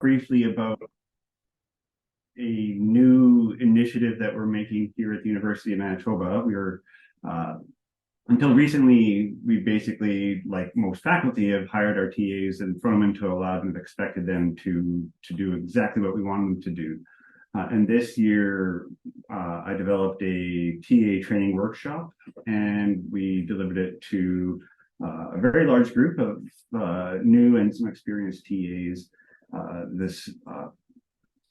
briefly about a new initiative that we're making here at the University of Manitoba. Until recently, we basically, like most faculty, have hired our TAs and thrown them into a lab and have expected them to do exactly what we want them to do. And this year, I developed a TA training workshop, and we delivered it to a very large group of new and some experienced TAs this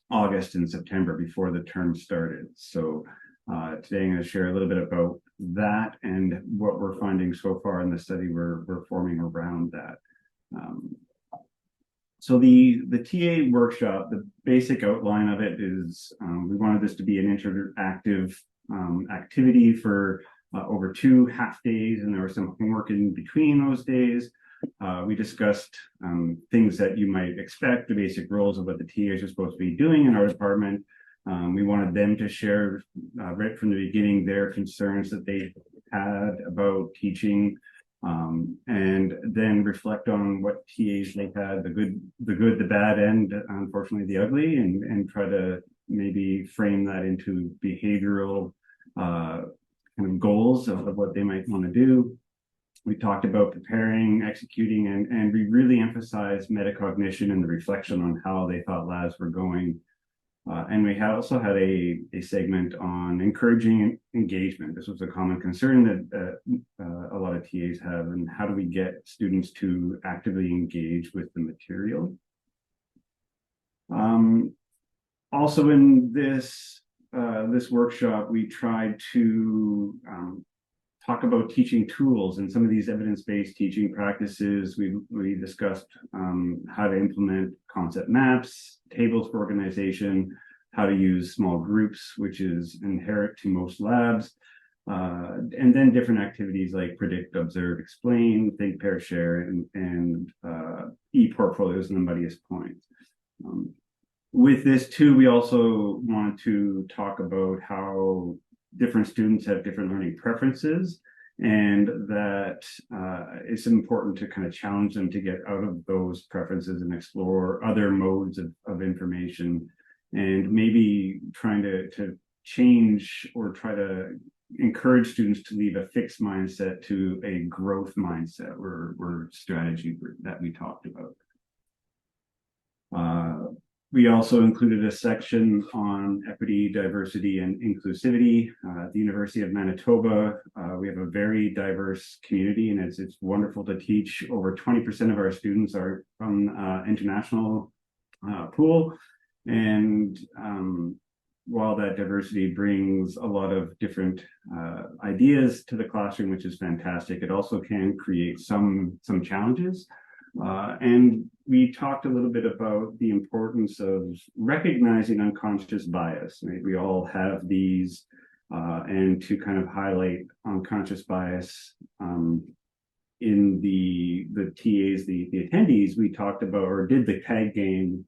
August and September before the term started. So today I'm going to share a little bit about that and what we're finding so far in the study we're forming around that. So the TA workshop, the basic outline of it is we wanted this to be an interactive activity for over 2 half days, and there was some homework in between those days. We discussed things that you might expect, the basic roles of what the TAs are supposed to be doing in our department. We wanted them to share right from the beginning their concerns that they had about teaching, and then reflect on what TAs they had, the good, the bad, and unfortunately the ugly, and try to maybe frame that into behavioral kind of goals of what they might want to do. We talked about preparing, executing, and we really emphasized metacognition and the reflection on how they thought labs were going. And we also had a segment on encouraging engagement. This was a common concern that a lot of TAs have, and how do we get students to actively engage with the material. Also in this workshop, we tried to talk about teaching tools and some of these evidence-based teaching practices. We discussed how to implement concept maps, tables for organization, how to use small groups, which is inherent to most labs, and then different activities like predict, observe, explain, think, pair, share, and e-portfolios and the muddiest points. With this too, we also want to talk about how different students have different learning preferences, and that it's important to kind of challenge them to get out of those preferences and explore other modes of information, and maybe trying to change or try to encourage students to leave a fixed mindset to a growth mindset or strategy that we talked about. We also included a section on equity, diversity, and inclusivity. At the University of Manitoba, we have a very diverse community, and it's wonderful to teach. Over 20% of our students are from international pool, and while that diversity brings a lot of different ideas to the classroom, which is fantastic, it also can create some challenges. And we talked a little bit about the importance of recognizing unconscious bias. Right? We all have these, and to kind of highlight unconscious bias in the TAs, the attendees. We talked about, or did the tag game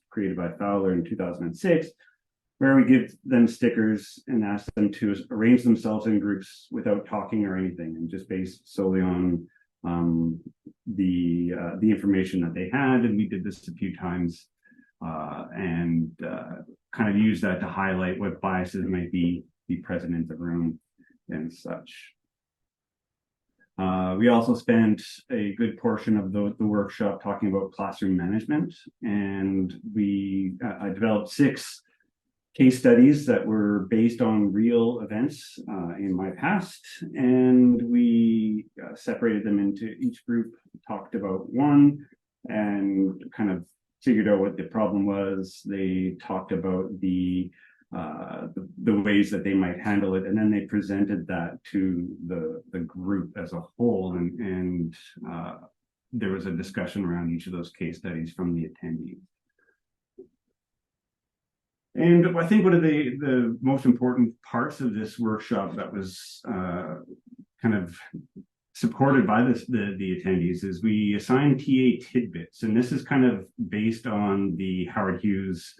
created by Fowler in 2006, where we give them stickers and ask them to arrange themselves in groups without talking or anything, and just based solely on the information that they had. And we did this a few times, and kind of use that to highlight what biases might be present in the room and such. We also spent a good portion of the workshop talking about classroom management, and I developed 6 case studies that were based on real events in my past, and we separated them into each group, talked about one, and kind of figured out what the problem was. They talked about the ways that they might handle it, and then they presented that to the group as a whole, and there was a discussion around each of those case studies from the attendees. And I think one of the most important parts of this workshop that was kind of supported by the attendees is we assigned TA tidbits. And this is kind of based on the Howard Hughes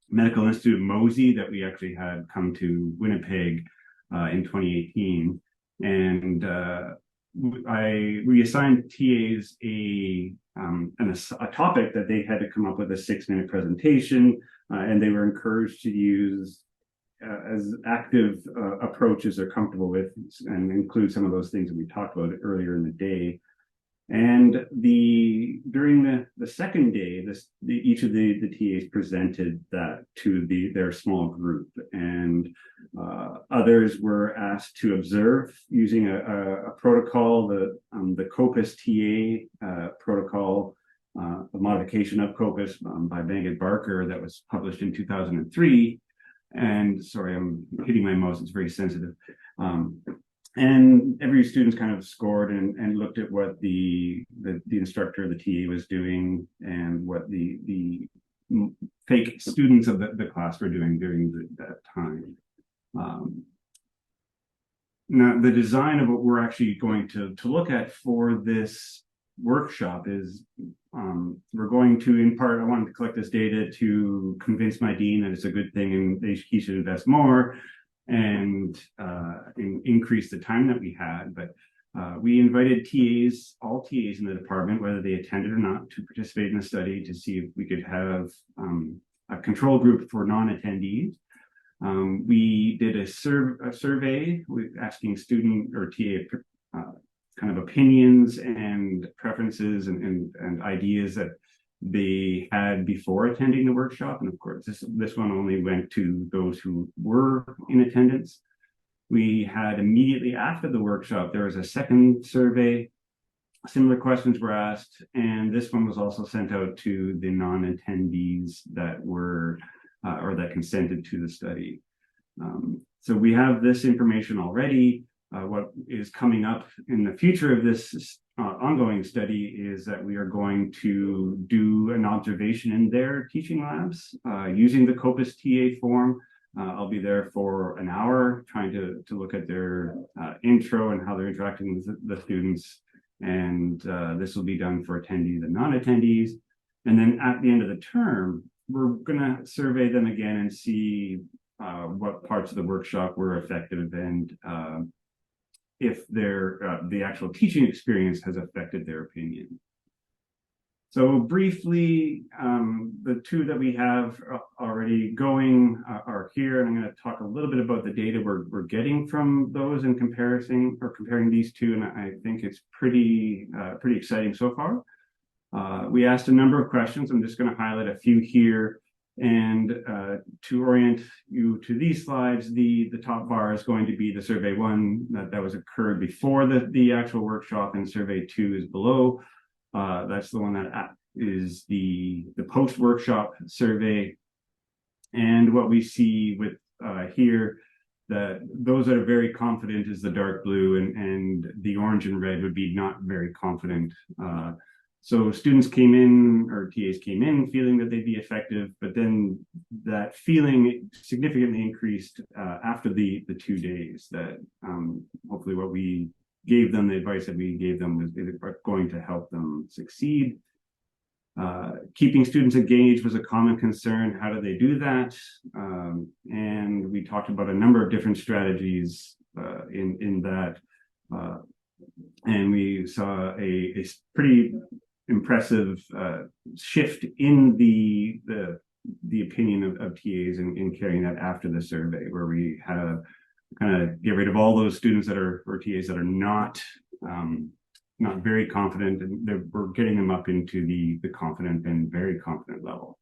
Medical Institute Mosey that we actually had come to Winnipeg in 2018. And we assigned TAs a a topic that they had to come up with a 6-minute presentation, and they were encouraged to use as active approaches they're comfortable with, and include some of those things that we talked about earlier in the day. And during the second day, each of the TAs presented that to their small group, and others were asked to observe using a protocol, the COPUS TA protocol, a modification of COPUS by Bankett Barker that was published in 2003. And sorry, I'm hitting my mouse; it's very sensitive. And every student kind of scored and looked at what the instructor, the TA, was doing, and what the fake students of the class were doing during that time. Now, the design of what we're actually going to look at for this workshop is we're going to, in part, I wanted to collect this data to convince my dean that it's a good thing and he should invest more and increase the time that we had. But we invited TAs, all TAs in the department, whether they attended or not, to participate in the study to see if we could have a control group for non-attendees. We did a survey asking student or TA kind of opinions and preferences and ideas that they had before attending the workshop. And of course, this one only went to those who were in attendance. We had immediately after the workshop, there was a second survey. Similar questions were asked, and this one was also sent out to the non-attendees that were or that consented to the study. So we have this information already. What is coming up in the future of this ongoing study is that we are going to do an observation in their teaching labs using the COPUS TA form. I'll be there for an hour trying to look at their intro and how they're interacting with the students. And this will be done for attendees and non-attendees. And then at the end of the term, we're going to survey them again and see what parts of the workshop were effective and if the actual teaching experience has affected their opinion. So briefly, the two that we have already going are here, and I'm going to talk a little bit about the data we're getting from those in comparing these two, and I think it's pretty exciting so far. We asked a number of questions. I'm just going to highlight a few here. And to orient you to these slides, the top bar is going to be the survey 1 that was occurred before the actual workshop, and survey 2 is below. That's the one that is the post-workshop survey. And what we see with here, that those that are very confident is the dark blue, and the orange and red would be not very confident. So students came in, or TAs came in, feeling that they'd be effective, but then that feeling significantly increased after the 2 days. That hopefully what we gave them, the advice that we gave them, was going to help them succeed. Keeping students engaged was a common concern. How do they do that? And we talked about a number of different strategies in that. And we saw a pretty impressive shift in the opinion of TAs in carrying that after the survey, where we have kind of get rid of all those students that are, or TAs that are not very confident, and we're getting them up into the confident and very confident level.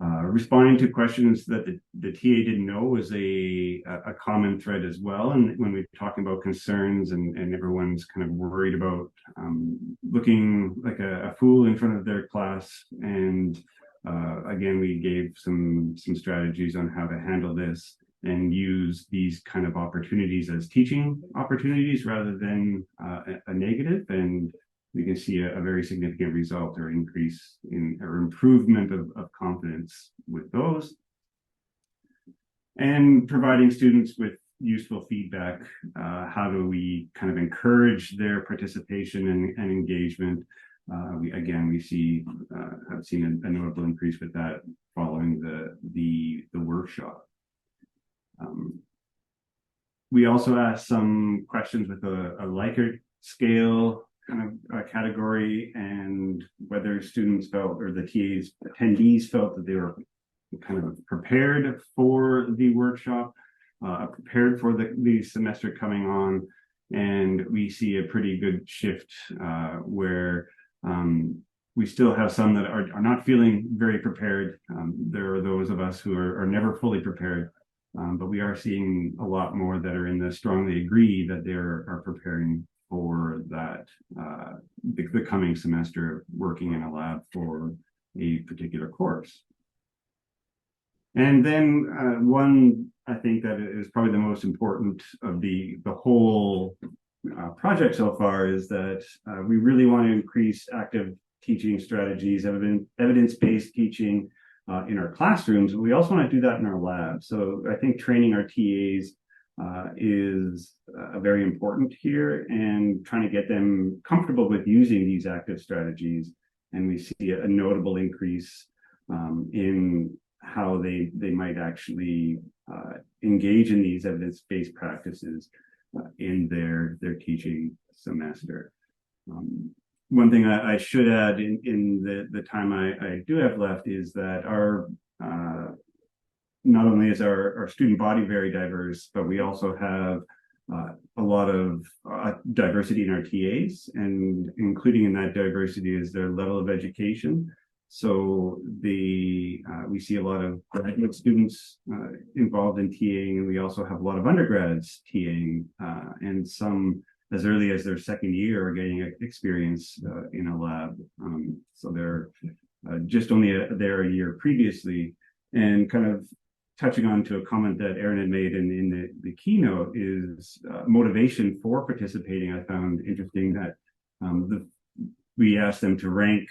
Responding to questions that the TA didn't know was a common thread as well. And when we're talking about concerns and everyone's kind of worried about looking like a fool in front of their class. And again, we gave some strategies on how to handle this and use these kind of opportunities as teaching opportunities rather than a negative. And we can see a very significant result or increase in or improvement of confidence with those. And providing students with useful feedback. How do we kind of encourage their participation and engagement? We have seen a notable increase with that following the workshop. We also asked some questions with a Likert scale, kind of category, and whether students felt, or the attendees felt that they were kind of prepared for the workshop, prepared for the semester coming on. And we see a pretty good shift where we still have some that are not feeling very prepared. There are those of us who are never fully prepared, but we are seeing a lot more that are in the strongly agree that they are preparing for that, the coming semester, working in a lab for a particular course. And then one, I think that is probably the most important of the whole project so far, is that we really want to increase active teaching strategies, evidence-based teaching in our classrooms. We also want to do that in our labs. So I think training our TAs is very important here, and trying to get them comfortable with using these active strategies. And we see a notable increase in how they might actually engage in these evidence-based practices in their teaching semester. One thing I should add in the time I do have left is that our not only is our student body very diverse, but we also have a lot of diversity in our TAs, and including in that diversity is their level of education. So we see a lot of graduate students involved in TAing, and we also have a lot of undergrads TAing, and some as early as their second year are getting experience in a lab. So they're just only there a year previously. And kind of touching on to a comment that Erin had made in the keynote is motivation for participating. I found interesting that we asked them to rank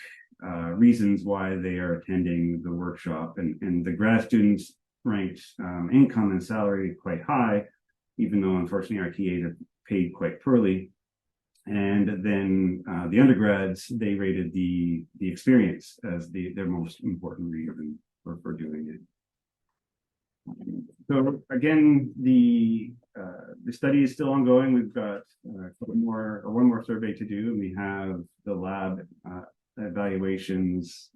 reasons why they are attending the workshop, and the grad students ranked income and salary quite high, even though unfortunately our TAs are paid quite poorly. And then the undergrads, they rated the experience as their most important reason for doing it. So again, the study is still ongoing. We've got one more survey to do, and we have the lab evaluations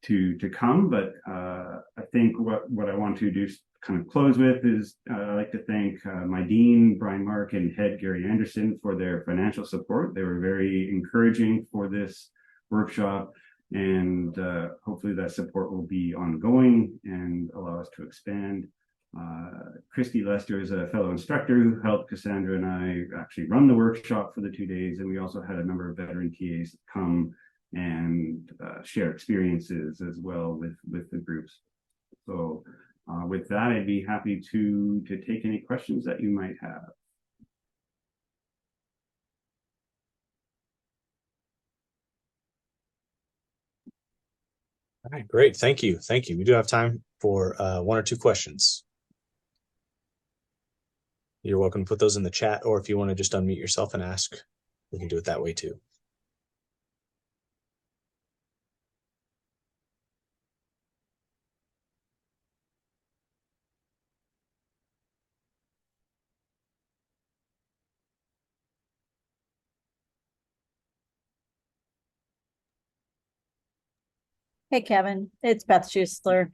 to come. But I think what I want to do kind of close with is I'd like to thank my dean, Brian Mark, and head, Gary Anderson, for their financial support. They were very encouraging for this workshop, and hopefully that support will be ongoing and allow us to expand. Christy Lester is a fellow instructor who helped Cassandra and I actually run the workshop for the 2 days, and we also had a number of veteran TAs come and share experiences as well with the groups. So with that, I'd be happy to take any questions that you might have. All right, great. Thank you. Thank you. We do have time for one or two questions. You're welcome to put those in the chat, or if you want to just unmute yourself and ask, we can do it that way too. Hey, Kevin, it's Beth Schuessler.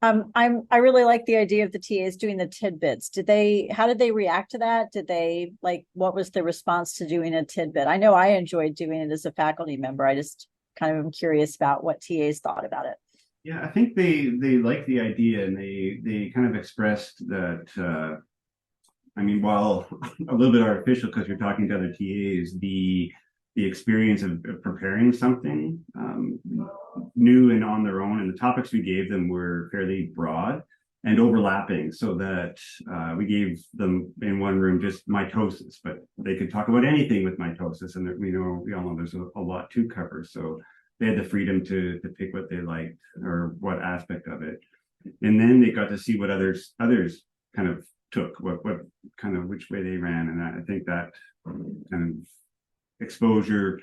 I really like the idea of the TAs doing the tidbits. How did they react to that? What was the response to doing a tidbit? I know I enjoyed doing it as a faculty member. I just kind of am curious about what TAs thought about it. Yeah, I think they like the idea, and they kind of expressed that, I mean, while a little bit artificial because you're talking to other TAs, the experience of preparing something new and on their own, and the topics we gave them were fairly broad and overlapping, so that we gave them in one room just mitosis, but they could talk about anything with mitosis, and we all know there's a lot to cover, so they had the freedom to pick what they liked or what aspect of it. And then they got to see what others kind of took, what kind of which way they ran, and I think that kind of exposure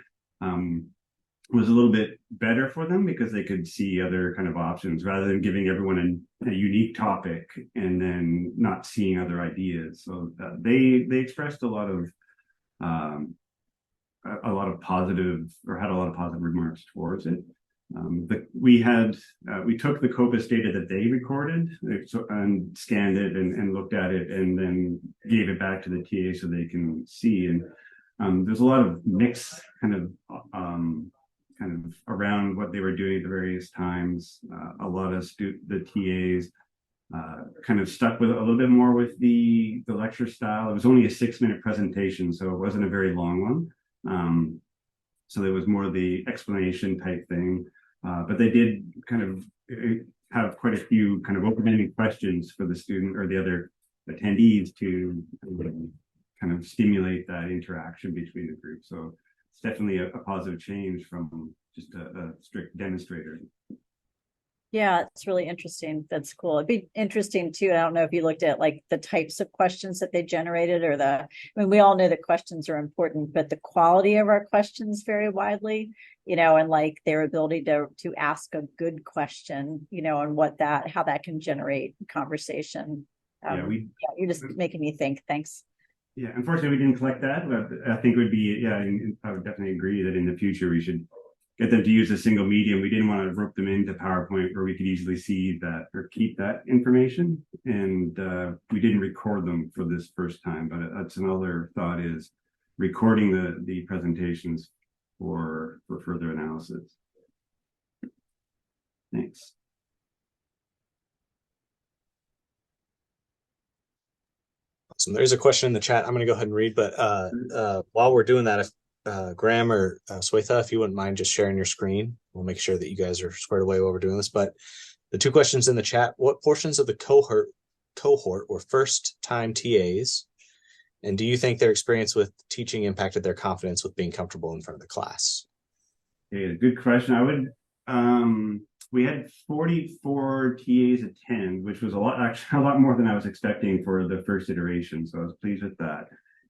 was a little bit better for them, because they could see other kind of options rather than giving everyone a unique topic and then not seeing other ideas. So they expressed a lot of a lot of positive, or had a lot of positive remarks towards it. We took the Copus data that they recorded and scanned it and looked at it, and then gave it back to the TA so they can see. And there's a lot of mix kind of around what they were doing at the various times. A lot of the TAs kind of stuck with a little bit more with the lecture style. It was only a 6-minute presentation, so it wasn't a very long one. So there was more the explanation type thing. But they did kind of have quite a few kind of open-ended questions for the student or the other attendees to kind of stimulate that interaction between the group. So it's definitely a positive change from just a strict demonstrator. Yeah, it's really interesting. That's cool. It'd be interesting too. I don't know if you looked at like the types of questions that they generated, or I mean, we all know that questions are important, but the quality of our questions vary widely, and like their ability to ask a good question, and how that can generate conversation. You're just making me think. Thanks. Yeah, unfortunately, we didn't collect that, but I think it would be, I would definitely agree that in the future we should get them to use a single medium. We didn't want to rope them into PowerPoint where we could easily see that or keep that information. And we didn't record them for this first time, but that's another thought, is recording the presentations for further analysis. Thanks. Awesome. There's a question in the chat I'm going to go ahead and read, but while we're doing that, if Graham or Swetha, if you wouldn't mind just sharing your screen, we'll make sure that you guys are squared away while we're doing this. But the 2 questions in the chat: what portions of the cohort were first-time TAs, and do you think their experience with teaching impacted their confidence with being comfortable in front of the class? Okay, good question. I would. We had 44 TAs attend, which was actually a lot more than I was expecting for the first iteration. So I was pleased with that.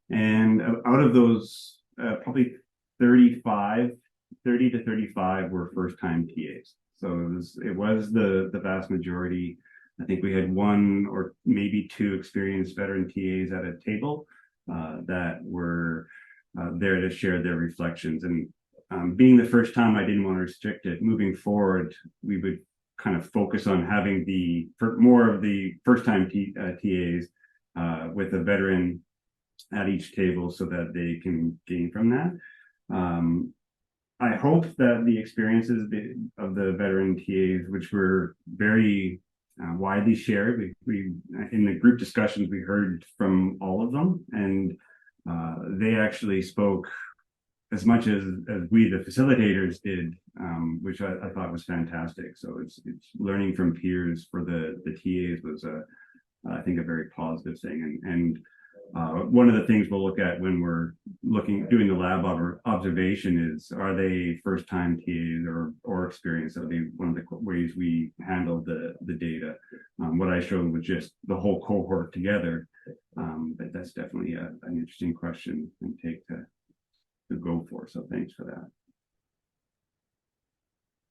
And out of those, probably 30 to 35 were first-time TAs. So it was the vast majority. I think we had 1 or maybe 2 experienced veteran TAs at a table that were there to share their reflections. And being the first time, I didn't want to restrict it. Moving forward, we would kind of focus on having more of the first-time TAs with a veteran at each table so that they can gain from that. I hope that the experiences of the veteran TAs, which were very widely shared, we in the group discussions, we heard from all of them, and they actually spoke as much as we, the facilitators, did, which I thought was fantastic. So it's learning from peers for the TAs was I think a very positive thing. And one of the things we'll look at when we're doing the lab observation is, are they first-time TAs or experienced? That'll be one of the ways we handle the data. What I showed was just the whole cohort together, but that's definitely an interesting question and take to go for. So thanks for that.